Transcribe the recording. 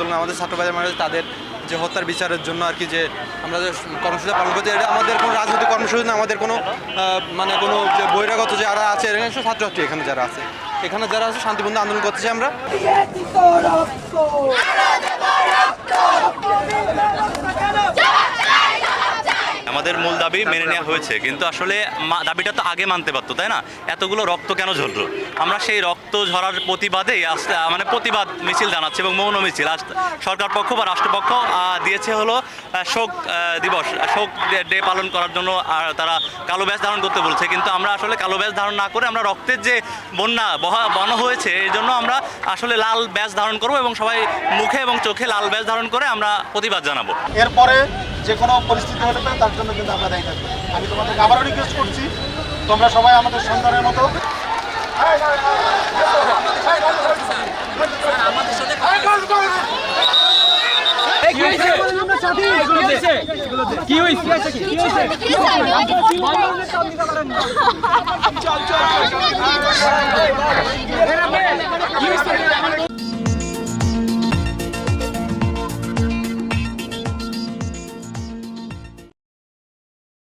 আন্দোলন, আমাদের ছাত্র ভাইদের মানে তাদের যে হত্যার বিচারের জন্য আর কি যে আমরা যে কর্মসূচি পালন করছি, এটা আমাদের কোনো রাজনৈতিক কর্মসূচি না, আমাদের কোনো মানে কোনো যে বহিরাগত যারা আছে এখানে ছাত্রছাত্রী এখানে যারা আছে শান্তিপূর্ণ আন্দোলন করতেছি আমরা। আমাদের মূল দাবি মেনে নেওয়া হয়েছে, কিন্তু আসলে দাবিটা তো আগে মানতে পারতো, তাই না? এতগুলো রক্ত কেন ঝরলো? আমরা সেই রক্ত ঝরার প্রতিবাদেই মানে প্রতিবাদ মিছিল জানাচ্ছি এবং মৌন মিছিল সরকার পক্ষ বা রাষ্ট্রপক্ষ দিয়েছে হলো শোক দিবস, শোক ডে পালন করার জন্য তারা কালো ব্যাজ ধারণ করতে বলছে, কিন্তু আমরা আসলে কালো ব্যাজ ধারণ না করে আমরা রক্তের যে বন্যা বন হয়েছে এই জন্য আমরা আসলে লাল ব্যাজ ধারণ করব এবং সবাই মুখে এবং চোখে লাল ব্যাজ ধারণ করে আমরা প্রতিবাদ জানাবো। এরপরে যে কোনো পরিস্থিতি হতে পারে তার জন্য কিন্তু আমরা দায়ী থাকবো। আমি তোমাদেরকে আবারও রিকোয়েস্ট করছি, তোমরা সবাই আমাদের সন্তানের মতো কি হয়েছে